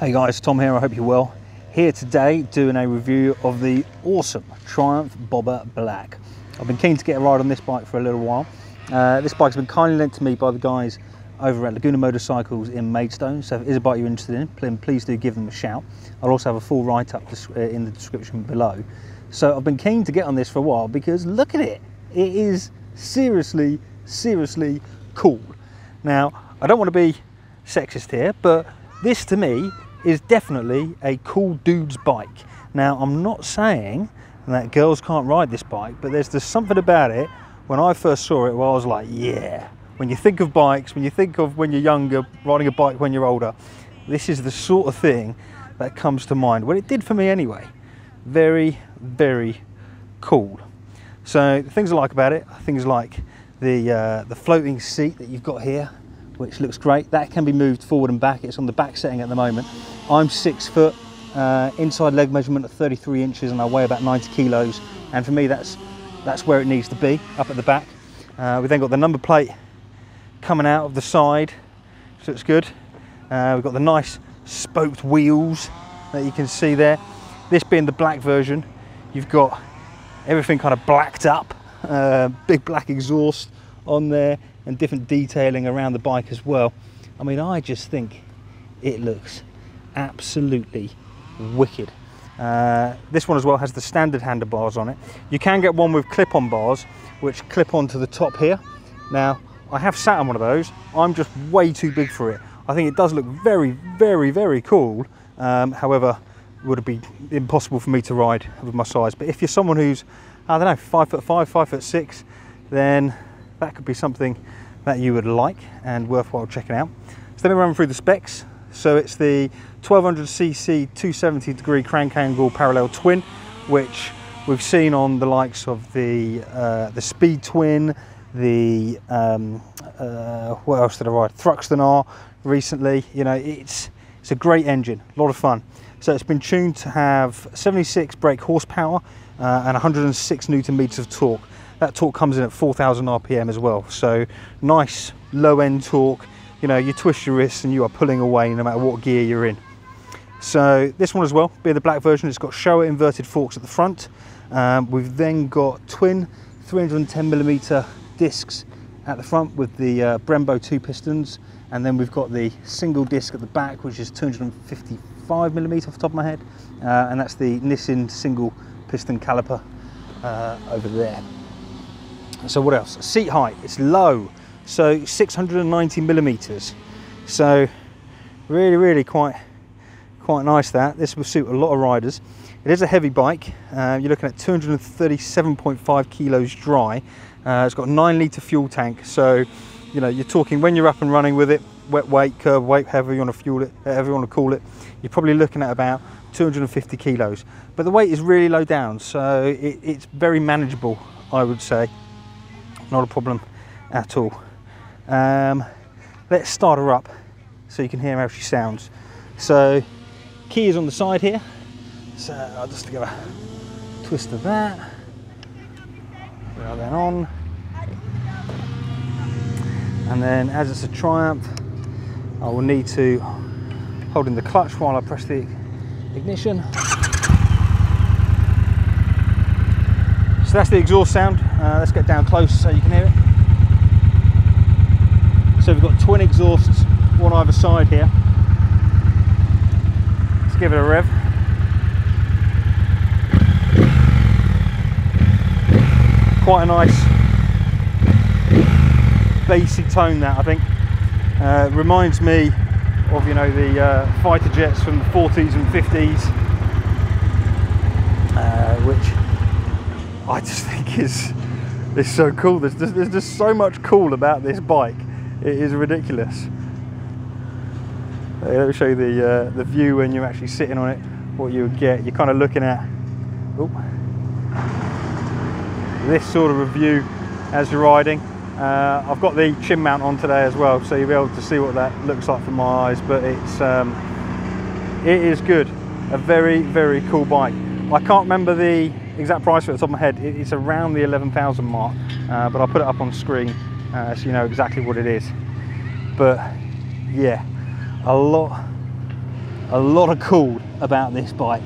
Hey guys, Tom here, I hope you're well. Here today doing a review of the awesome Triumph Bobber Black. I've been keen to get a ride on this bike for a little while. This bike's been kindly lent to me by the guys over at Laguna Motorcycles in Maidstone, so if it is a bike you're interested in, please do give them a shout. I'll also have a full write-up in the description below. So I've been keen to get on this for a while because look at it. It is seriously cool. Now, I don't want to be sexist here, but this to me is definitely a cool dude's bike. Now, I'm not saying that girls can't ride this bike, but there's something about it. When I first saw it, where I was like, yeah. When you think of bikes, when you think of when you're younger, riding a bike when you're older, this is the sort of thing that comes to mind. Well, it did for me anyway. Very cool. So the things I like about it, things like the floating seat that you've got here, which looks great. That can be moved forward and back. It's on the back setting at the moment. I'm 6 foot, inside leg measurement of 33 inches, and I weigh about 90 kilos. And for me, that's where it needs to be, up at the back. We've then got the number plate coming out of the side, so it's good. We've got the nice spoked wheels that you can see there. This being the black version, you've got everything kind of blacked up, big black exhaust on there, and different detailing around the bike as well. I mean, I just think it looks absolutely wicked. This one as well has the standard handlebars on it. You can get one with clip-on bars, which clip onto the top here. Now, I have sat on one of those. I'm just way too big for it. I think it does look very cool. However, it would be impossible for me to ride with my size. But if you're someone who's, I don't know, 5'5", 5'6", then that could be something that you would like and worthwhile checking out. So let me run through the specs. So it's the 1200cc 270-degree crank angle parallel twin, which we've seen on the likes of the Speed Twin, the what else did I ride? Thruxton R recently. You know, it's a great engine, a lot of fun. So it's been tuned to have 76 brake horsepower and 106 Newton meters of torque. That torque comes in at 4,000 RPM as well. So nice low end torque. You know, you twist your wrists and you are pulling away no matter what gear you're in. So this one as well, being the black version, it's got Showa inverted forks at the front. We've then got twin 310mm discs at the front with the Brembo 2 pistons, and then we've got the single disc at the back, which is 255mm off the top of my head, and that's the Nissin single piston caliper over there. So what else? Seat height, it's low, so 690mm. So really quite nice that. This will suit a lot of riders. It is a heavy bike. You're looking at 237.5 kilos dry. It's got a 9-litre fuel tank. So, you know, you're talking when you're up and running with it, wet weight, curb weight, however you want to fuel it, however you want to call it, you're probably looking at about 250 kilos. But the weight is really low down, so it's very manageable, I would say. Not a problem at all. Let's start her up so you can hear how she sounds. So, key is on the side here. So I'll just give a twist of that. Rail then on. And then, as it's a Triumph, I will need to hold in the clutch while I press the ignition. So that's the exhaust sound. Let's get down close so you can hear it. So we've got twin exhausts, one either side here. Let's give it a rev. Quite a nice bassy tone, that I think. Reminds me of, you know, the fighter jets from the 40s and 50s, which I just think is so cool. There's just so much cool about this bike. It is ridiculous. Let me show you the view when you're actually sitting on it. What you would get, you're kind of looking at this sort of a view as you're riding. I've got the chin mount on today as well, so you'll be able to see what that looks like from my eyes. But it is good. A very cool bike. I can't remember the exact price at the top of my head. It's around the 11,000 mark, but I'll put it up on screen so you know exactly what it is. But yeah, a lot a lot of cool about this bike.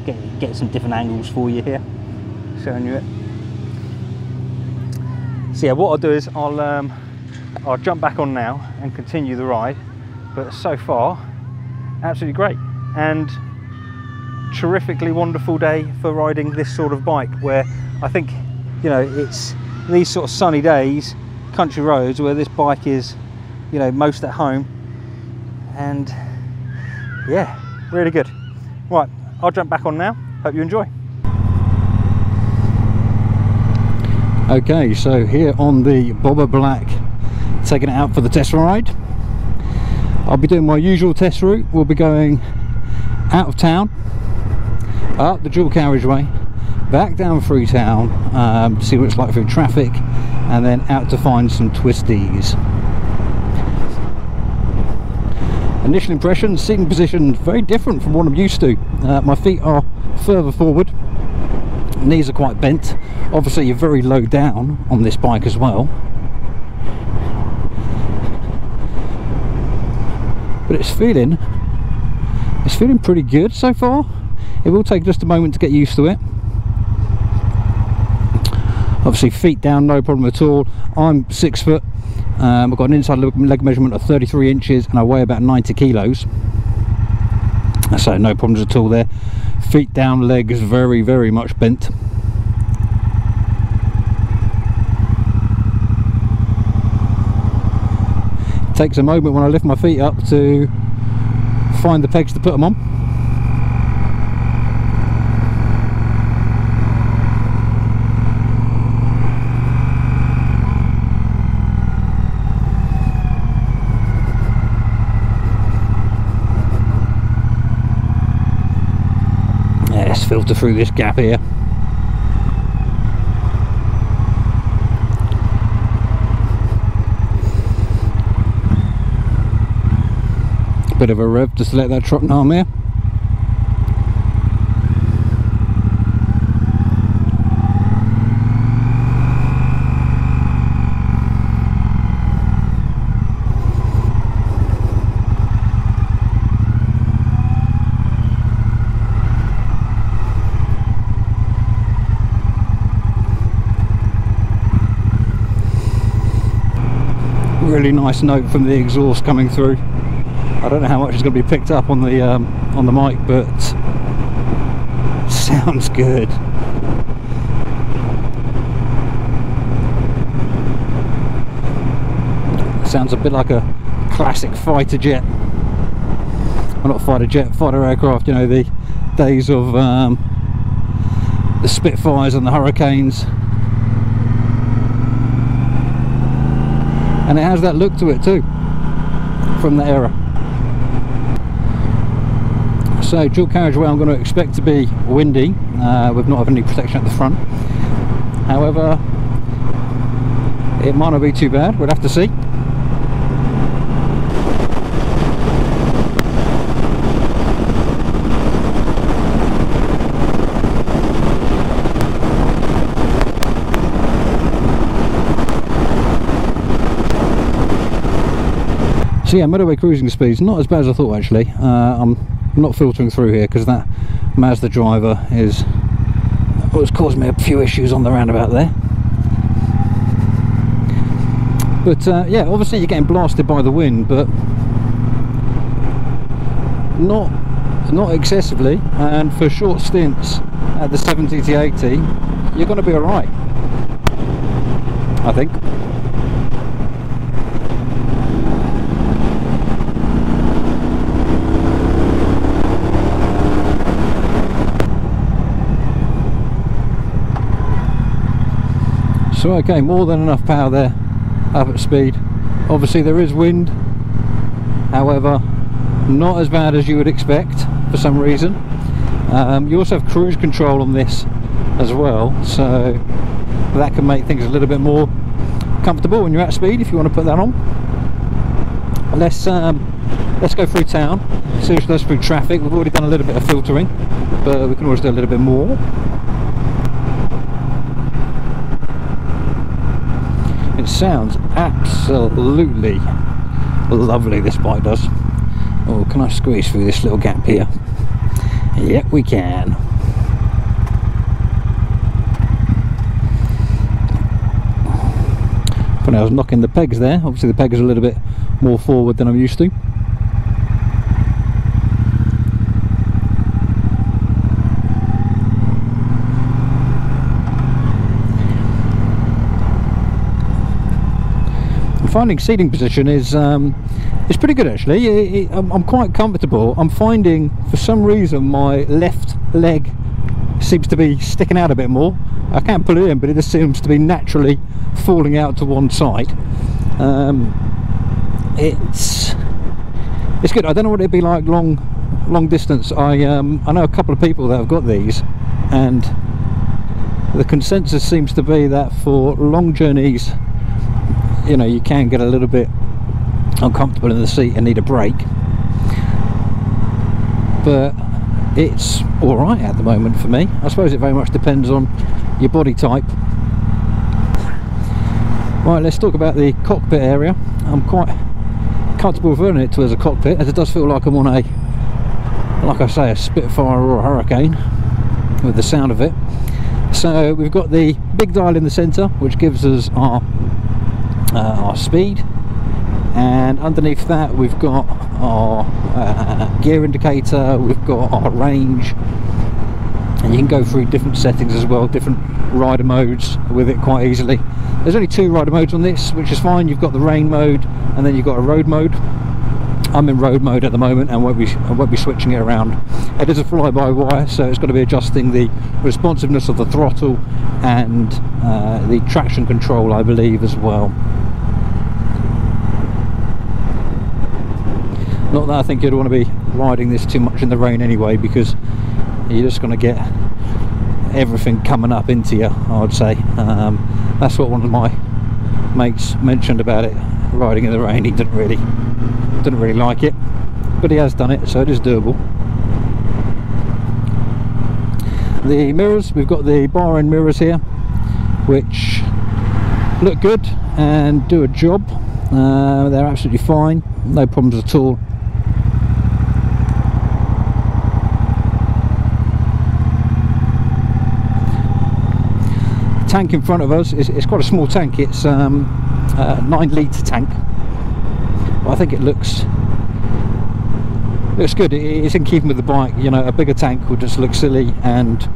Let's get some different angles for you here, showing you it. So yeah, what I'll do is I'll jump back on now and continue the ride. But so far, absolutely great, and terrifically wonderful day for riding this sort of bike, where I think, you know, it's these sort of sunny days, country roads, where this bike is, you know, most at home. And yeah, really good. Right, I'll jump back on now. Hope you enjoy. Okay, so here on the Bobber Black, taking it out for the test ride. I'll be doing my usual test route. We'll be going out of town, up the dual carriageway, back down through town, see what it's like through traffic, and then out to find some twisties. Initial impressions, seating position very different from what I'm used to. My feet are further forward, knees are quite bent. Obviously you're very low down on this bike as well, but it's feeling pretty good so far. It will take just a moment to get used to it. Obviously feet down, no problem at all. I'm 6 foot. I've got an inside leg measurement of 33 inches and I weigh about 90 kilos. So no problems at all there. Feet down, legs very, very much bent. It takes a moment when I lift my feet up to find the pegs to put them on. Let's filter through this gap here. Bit of a rev to select that Thruxton arm here. Really nice note from the exhaust coming through. I don't know how much is going to be picked up on the mic, but sounds good. Sounds a bit like a classic fighter jet. Well, not fighter jet, fighter aircraft. You know, the days of the Spitfires and the Hurricanes. And it has that look to it too, from the era. So dual carriageway I'm going to expect to be windy, with not having any protection at the front. However, it might not be too bad, we'll have to see. So yeah, motorway cruising speeds not as bad as I thought actually. I'm not filtering through here because that Mazda driver was causing me a few issues on the roundabout there. But yeah, obviously you're getting blasted by the wind, but not excessively. And for short stints at the 70 to 80, you're going to be alright, I think. So okay, more than enough power there, up at speed. Obviously there is wind, however not as bad as you would expect for some reason. You also have cruise control on this as well, so that can make things a little bit more comfortable when you're at speed, if you want to put that on. Let's go through town, see if there's through traffic. We've already done a little bit of filtering, but we can always do a little bit more. It sounds absolutely lovely, this bike does. Oh, Can I squeeze through this little gap here? Yep, we can. Funny, I was knocking the pegs there. Obviously the peg is a little bit more forward than I'm used to. Finding seating position is pretty good actually. I'm quite comfortable. I'm finding for some reason my left leg seems to be sticking out a bit more. I can't pull it in, but it just seems to be naturally falling out to one side. It's good. I don't know what it'd be like long distance. I know a couple of people that have got these, and the consensus seems to be that for long journeys, you know, you can get a little bit uncomfortable in the seat and need a break, but it's all right at the moment for me. I suppose it very much depends on your body type. Right, let's talk about the cockpit area. I'm quite comfortable referring it to as a cockpit, as it does feel like I'm on a, like I say, a Spitfire or a Hurricane with the sound of it. So we've got the big dial in the centre, which gives us our speed, and underneath that we've got our gear indicator, we've got our range, and you can go through different settings as well, different rider modes with it quite easily. There's only 2 rider modes on this, which is fine. You've got the rain mode and then you've got a road mode. I'm in road mode at the moment and I won't be switching it around. It is a fly-by-wire, so it's got to be adjusting the responsiveness of the throttle and the traction control, I believe, as well. Not that I think you'd want to be riding this too much in the rain anyway, because you're just going to get everything coming up into you, I would say. That's what one of my mates mentioned about it, riding in the rain. He didn't really like it, but he has done it, so it is doable. The mirrors, we've got the bar end mirrors here, which look good and do a job. They're absolutely fine, no problems at all. The tank in front of us is quite a small tank. It's a 9-litre tank. I think it looks good. It's in keeping with the bike. You know, a bigger tank would just look silly, and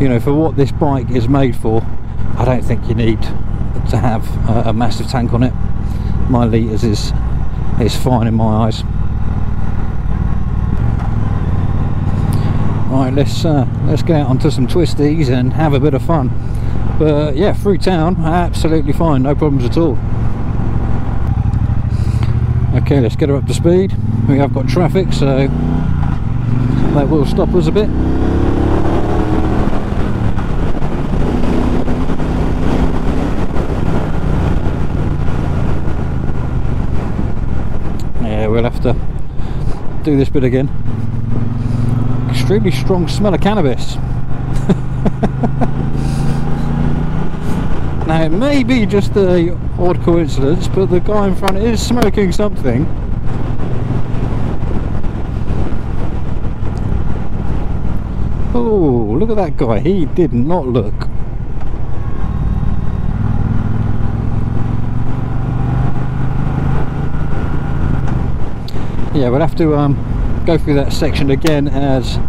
you know, for what this bike is made for, I don't think you need to have a massive tank on it. 9 litres is fine in my eyes. Right, let's get out onto some twisties and have a bit of fun. But yeah, through town, absolutely fine, no problems at all. Okay, let's get her up to speed. We have got traffic, so that will stop us a bit. Yeah, we'll have to do this bit again. Extremely strong smell of cannabis. Now, it may be just a odd coincidence, but the guy in front is smoking something. Oh, look at that guy. He did not look. Yeah, we'll have to go through that section again, as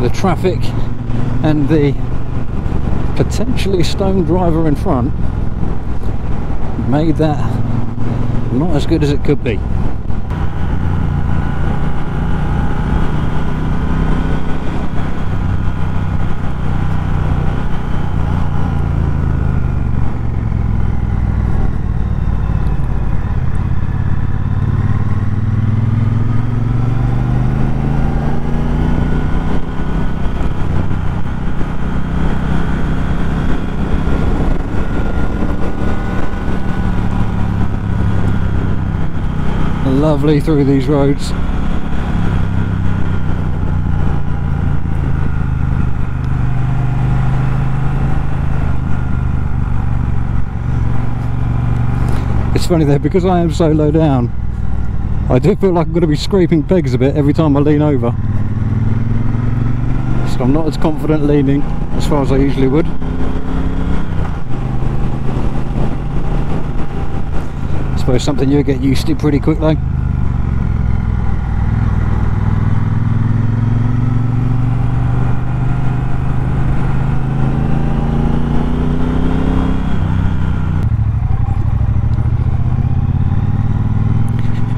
the traffic and the potentially stoned driver in front made that not as good as it could be. Lovely through these roads. It's funny though, because I am so low down, I do feel like I'm going to be scraping pegs a bit every time I lean over, so I'm not as confident leaning as far as I usually would. I suppose something you'll get used to pretty quick though.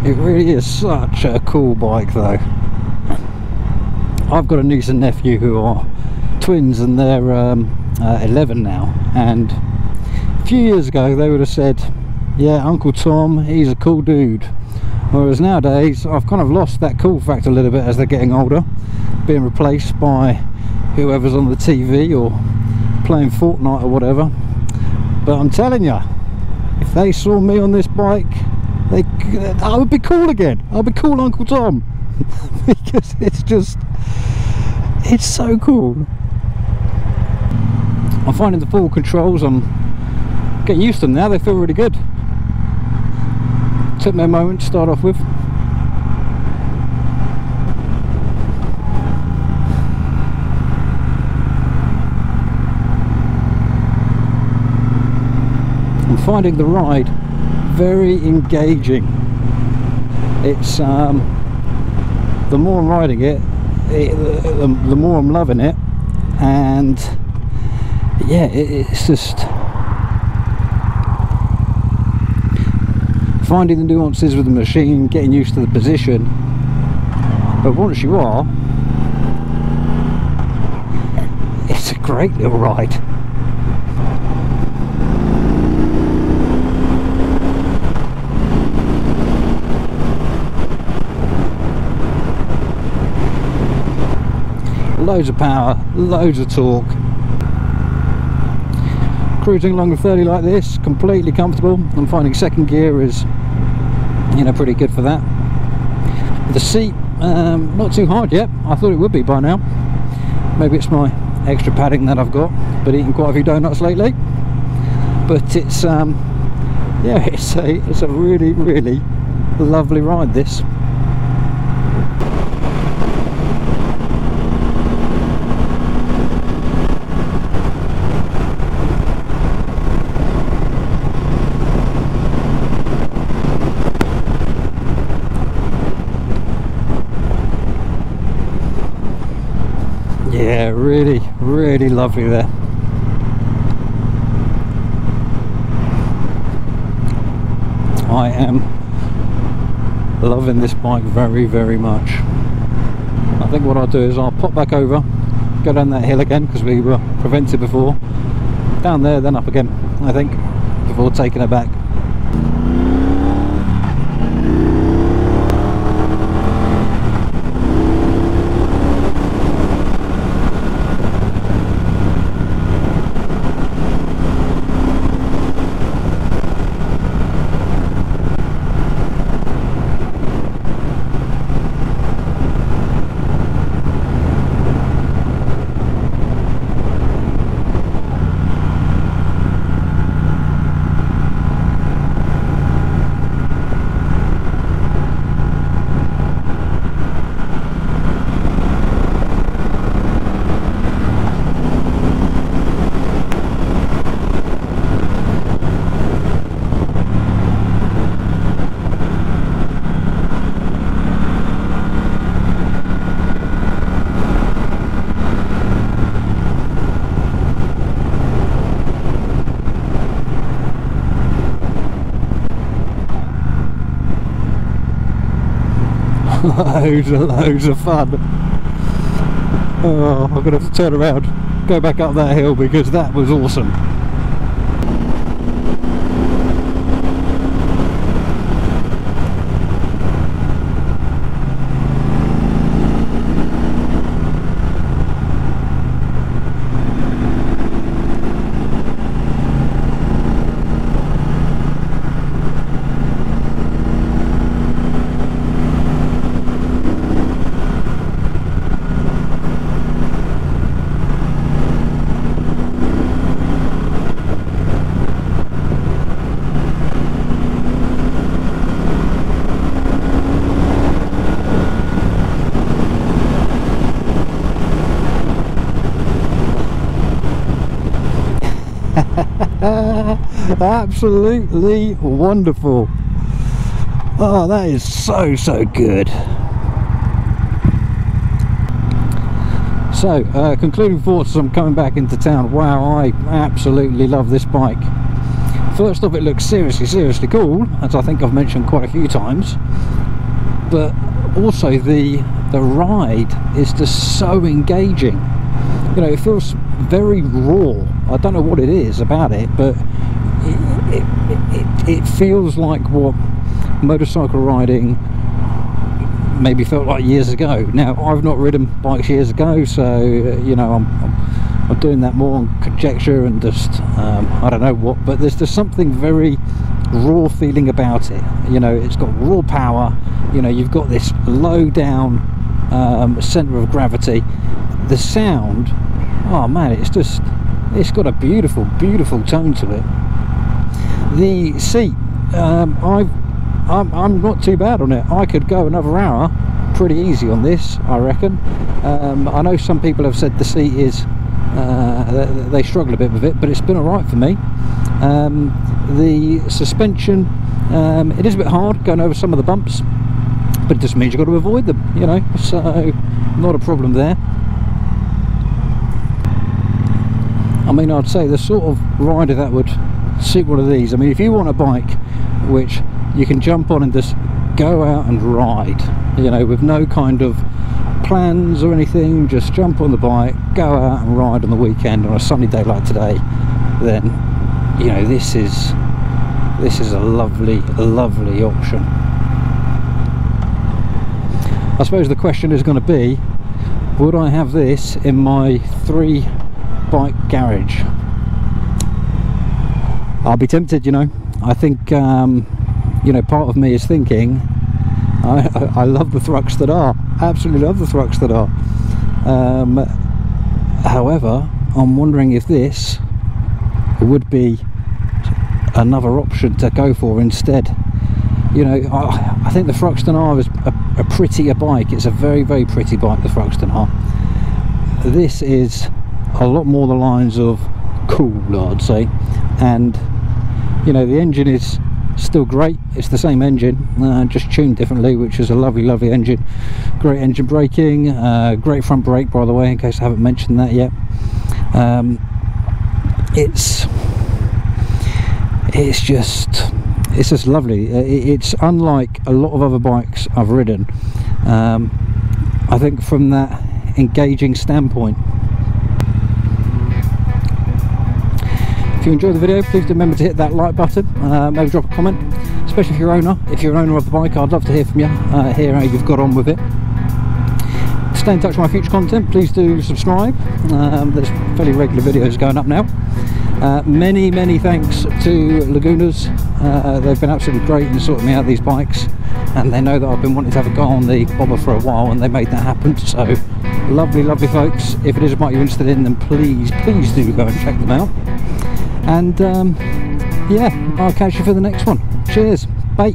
It really is such a cool bike though. I've got a niece and nephew who are twins, and they're 11 now, and a few years ago they would have said, yeah, Uncle Tom, he's a cool dude. Whereas nowadays I've kind of lost that cool factor a little bit as they're getting older, being replaced by whoever's on the TV or playing Fortnite or whatever. But I'm telling you, if they saw me on this bike, I would be cool again. I'll be cool Uncle Tom. Because it's so cool. I'm finding the full controls, I'm getting used to them now, they feel really good. Took me a moment to start off with. I'm finding the ride very engaging. It's the more I'm riding it, the more I'm loving it, and yeah, it's just finding the nuances with the machine, getting used to the position. But once you are, it's a great little ride. Loads of power, loads of torque. Cruising along with 30 like this, completely comfortable. I'm finding second gear is, you know, pretty good for that. The seat, not too hard yet. I thought it would be by now. Maybe it's my extra padding that I've got. Been eating quite a few donuts lately. But it's, yeah, it's a really, really lovely ride, this. Yeah, really, really lovely there. I am loving this bike very, very much. I think what I'll do is I'll pop back over, go down that hill again, because we were prevented before. Down there, then up again, I think, before taking it back. Loads of fun. Oh, I'm gonna have to turn around, go back up that hill, because that was awesome. Absolutely wonderful. Oh, that is so good. So, concluding thoughts as I'm coming back into town. Wow, I absolutely love this bike. First off, it looks seriously cool, as I think I've mentioned quite a few times. But also the ride is just so engaging. You know, it feels very raw. I don't know what it is about it, but it feels like what motorcycle riding maybe felt like years ago. Now, I've not ridden bikes years ago, so you know, I'm doing that more on conjecture and just I don't know what, but there's just something very raw feeling about it. You know, it's got raw power. You know, you've got this low down center of gravity. The sound, oh man, it's got a beautiful tone to it. The seat, I'm not too bad on it. I could go another hour pretty easy on this, I reckon. I know some people have said the seat is they struggle a bit with it, but it's been alright for me. The suspension, it is a bit hard going over some of the bumps, but it just means you've got to avoid them, you know, so not a problem there. I mean, I'd say the sort of rider that would suit one of these, I mean, if you want a bike which you can jump on and just go out and ride, you know, with no kind of plans or anything, just jump on the bike, go out and ride on the weekend on a sunny day like today, then, you know, this is a lovely option. I suppose the question is going to be, would I have this in my 3 bike garage? I'll be tempted, you know. I think you know, part of me is thinking I love the Thruxton R, absolutely love the Thruxton R. However, I'm wondering if this would be another option to go for instead. You know, I think the Thruxton R is a prettier bike. It's a very pretty bike, the Thruxton R. This is a lot more the lines of cool, I'd say, and you know, the engine is still great. It's the same engine, just tuned differently, which is a lovely engine. Great engine braking, great front brake, by the way, in case I haven't mentioned that yet. It's just lovely. It's unlike a lot of other bikes I've ridden, I think, from that engaging standpoint. If you enjoyed the video, please do remember to hit that like button, maybe drop a comment, especially if you're an owner of the bike. I'd love to hear from you, hear how you've got on with it. To stay in touch with my future content, please do subscribe. There's fairly regular videos going up now. Many thanks to Lagunas. They've been absolutely great in sorting me out these bikes, and they know that I've been wanting to have a go on the bobber for a while, and they made that happen. So lovely folks. If it is a bike you're interested in, then please do go and check them out. And yeah, I'll catch you for the next one. Cheers, bye.